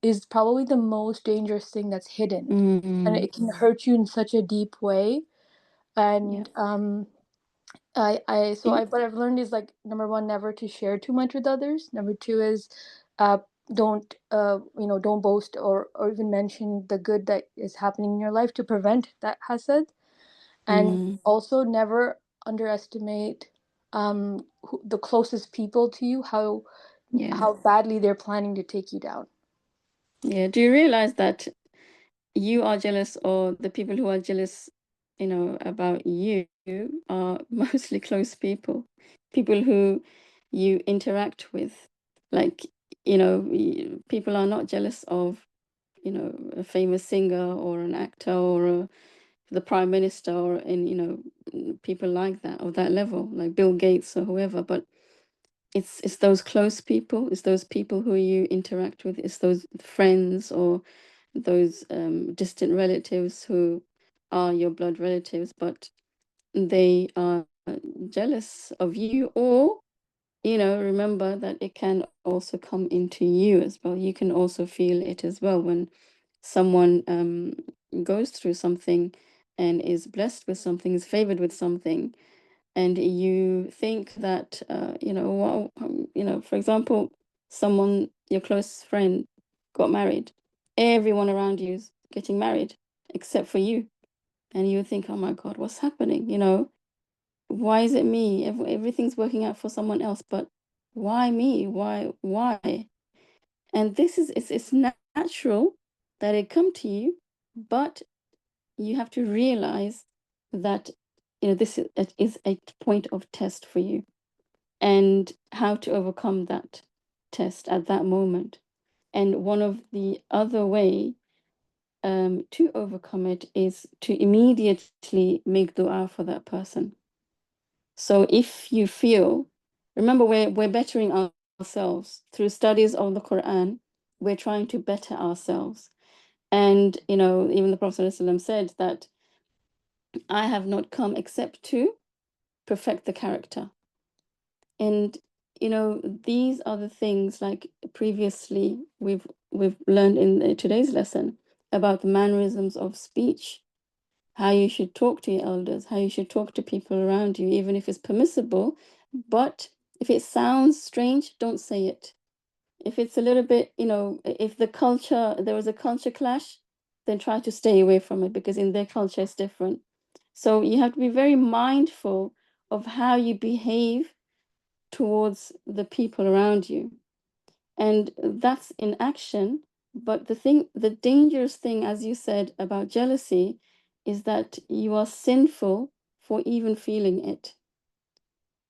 is probably the most dangerous thing that's hidden, and it can hurt you in such a deep way. And what I've learned is, like, number one, never to share too much with others. Number two is don't don't boast or even mention the good that is happening in your life, to prevent that hasad. And also never underestimate the closest people to you, how badly they're planning to take you down. Yeah. Do you realize that you are jealous, or the people who are jealous, about you are mostly close people who you interact with. Like, people are not jealous of, a famous singer or an actor or the prime minister or people like that, of that level, like Bill Gates or whoever. But it's those close people, it's those people who you interact with, it's those friends or those distant relatives who are your blood relatives, but they are jealous of you. Or remember that it can also come into you as well. You can also feel it as well when someone goes through something and is blessed with something, is favored with something, and you think that for example, someone, your close friend, got married. Everyone around you is getting married except for you, and you think, oh my God, what's happening? Why is it me? Everything's working out for someone else, but why me? Why? And this is it's natural that it come to you, but you have to realize that this is a point of test for you, and how to overcome that test at that moment. And one of the other way to overcome it is to immediately make dua for that person. So if you feel, remember, we're bettering ourselves through studies of the Quran. We're trying to better ourselves. And, even the Prophet ﷺ said that I have not come except to perfect the character. And, these are the things, like previously we've learned in today's lesson about the mannerisms of speech, how you should talk to your elders, how you should talk to people around you, even if it's permissible. But if it sounds strange, don't say it. If it's a little bit, if there was a culture clash, then try to stay away from it, because in their culture it's different. So you have to be very mindful of how you behave towards the people around you. And that's in action. But the dangerous thing, as you said, about jealousy is that you are sinful for even feeling it.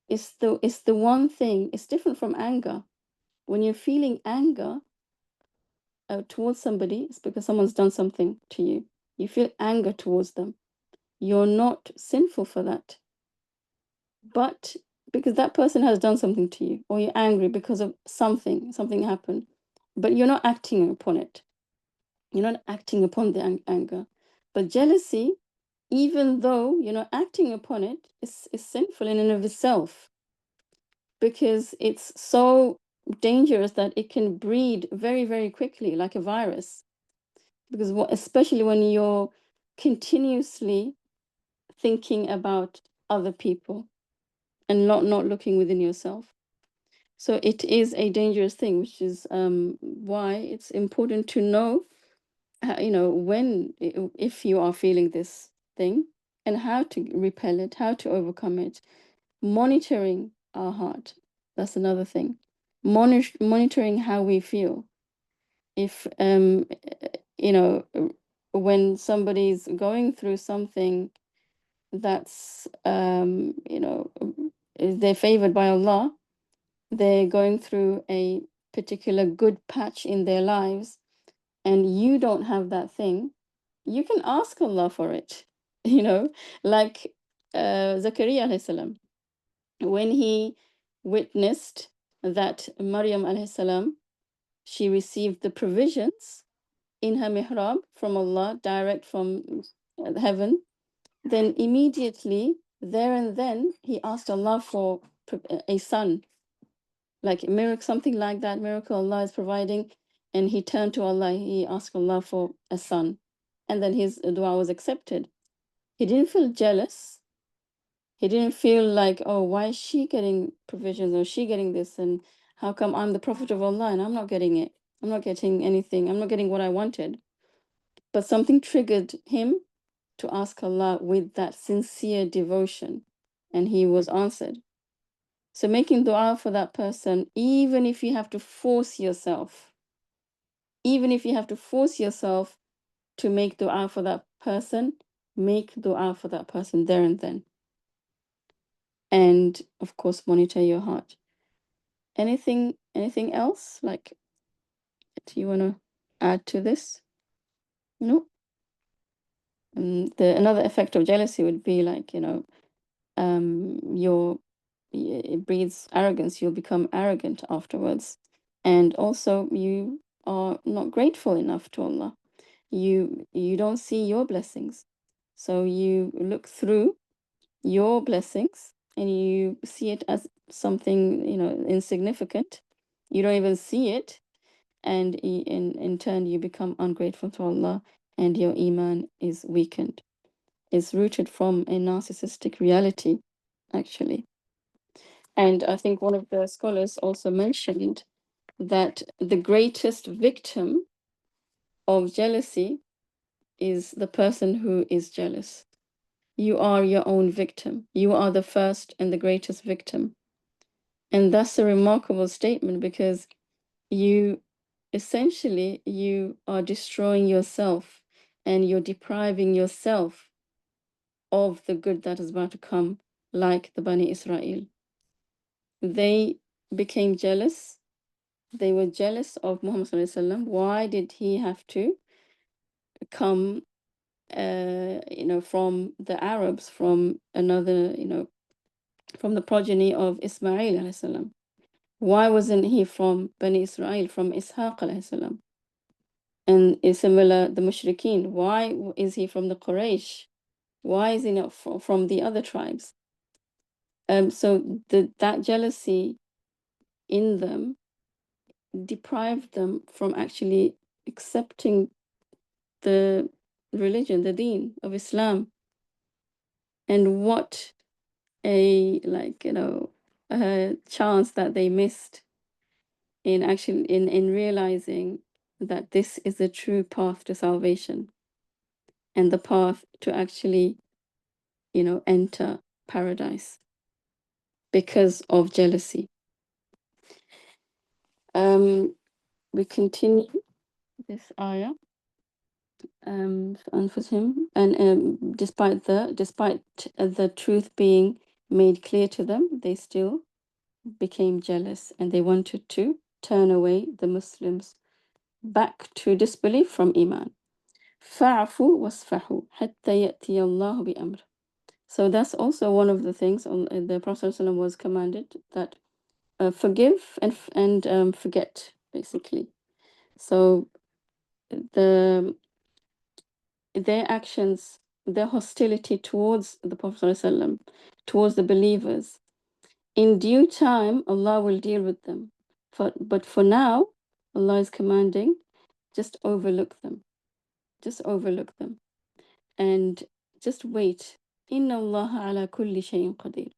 It's the one thing, it's different from anger. When you're feeling anger towards somebody, it's because someone's done something to you. You feel anger towards them. You're not sinful for that. But because that person has done something to you, or you're angry because of something happened, but you're not acting upon it. You're not acting upon the anger. But jealousy, even though you're not acting upon it, is sinful in and of itself, because it's so dangerous that it can breed very, very quickly, like a virus. Because especially when you're continuously thinking about other people and not looking within yourself. So it is a dangerous thing, which is why it's important to know, when, if you are feeling this thing, and how to repel it, how to overcome it. Monitoring our heart, that's another thing. Monitoring how we feel. If, when somebody's going through something that's, they're favored by Allah, they're going through a particular good patch in their lives, and you don't have that thing, you can ask Allah for it. Like Zakaria alayhi salam, when he witnessed that Maryam alayhi salam, she received the provisions in her mihrab from Allah, direct from heaven, then immediately there and then he asked Allah for a son, like a miracle, something like that miracle Allah is providing, and he turned to Allah, he asked Allah for a son, and then his dua was accepted. He didn't feel jealous. He didn't feel like, oh, why is she getting provisions or she getting this, and how come I'm the Prophet of Allah and I'm not getting it? I'm not getting anything. I'm not getting what I wanted. But something triggered him to ask Allah with that sincere devotion, and he was answered. So making dua for that person, even if you have to force yourself, to make dua for that person, make dua for that person there and then. And of course, monitor your heart. Anything else like do you want to add to this? No. Another effect of jealousy would be like, it breeds arrogance. You'll become arrogant afterwards, and also you are not grateful enough to Allah. You don't see your blessings, so you look through your blessings and you see it as something insignificant. You don't even see it, and in turn you become ungrateful to Allah, and your iman is weakened. It's rooted from a narcissistic reality, actually. And I think one of the scholars also mentioned that the greatest victim of jealousy is the person who is jealous. You are your own victim. You are the first and the greatest victim. And that's a remarkable statement, because you are destroying yourself, and you're depriving yourself of the good that is about to come, like the Bani Israel. They became jealous. They were jealous of Muhammad Sallallahu Alaihi Wasallam. Why did he have to come, from the Arabs, from another, from the progeny of Ismail Alayhi Salam? Why wasn't he from Bani Israel, from Ishaq Alayhi Salam? And similar, the Mushrikeen. Why is he from the Quraysh? Why is he not from the other tribes? So that jealousy in them deprived them from actually accepting the religion, the deen of Islam. And what a chance that they missed in actually in realizing that this is the true path to salvation, and the path to actually enter paradise, because of jealousy. We continue this ayah. أنفسهم, and despite the truth being made clear to them, they still became jealous, and they wanted to turn away the Muslims back to disbelief from Iman. فَاعْفُوا وَاصْفَحُوا حَتَّى يَأْتِيَ اللَّهُ بِأَمْرِهِ. So that's also one of the things the Prophet ﷺ was commanded, that forgive and forget, basically. So their actions, their hostility towards the Prophet ﷺ, towards the believers, in due time Allah will deal with them. But for now, Allah is commanding, just overlook them. Just overlook them. And just wait. Inna Allah ala kulli shayin qadir.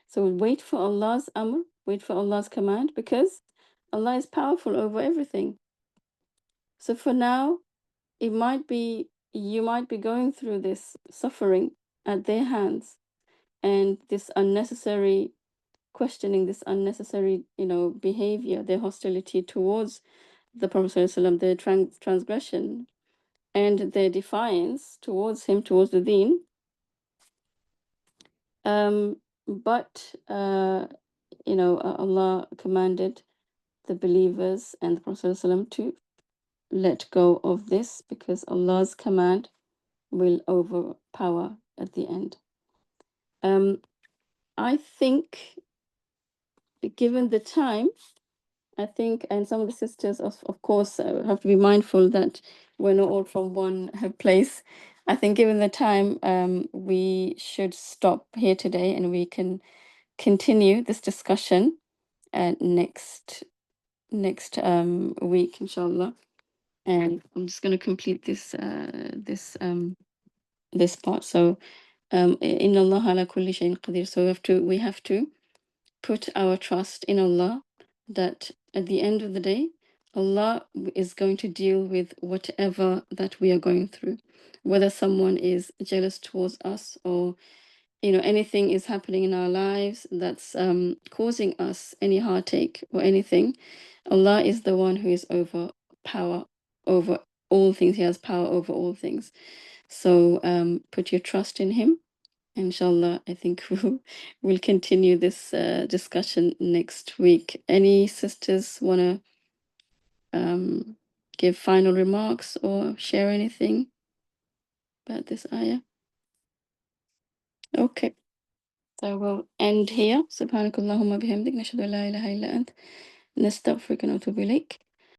So wait for Allah's amr, wait for Allah's command, because Allah is powerful over everything. So for now, you might be going through this suffering at their hands, and this unnecessary questioning, this unnecessary behavior, their hostility towards the Prophet ﷺ, their transgression and their defiance towards him, towards the deen. But Allah commanded the believers and the Prophet ﷺ to let go of this, because Allah's command will overpower at the end. I think, given the time, and some of the sisters, of course, have to be mindful that we're not all from one place. I think given the time, we should stop here today and we can continue this discussion next week, inshallah. And I'm just going to complete this this part. So Inna Allah ala kulli shay'in qadir. So we have to put our trust in Allah, that at the end of the day, Allah is going to deal with whatever that we are going through, whether someone is jealous towards us, or anything is happening in our lives that's causing us any heartache or anything. Allah is the one who is over all things. He has power over all things. So put your trust in him. Inshallah, I think we'll continue this discussion next week. Any sisters want to give final remarks or share anything about this ayah? Okay, so we'll end here. Subhanakallahumma bihamdik, nashhadu an la ilaha illa ant, nastaghfiruka wa natubu ilayk.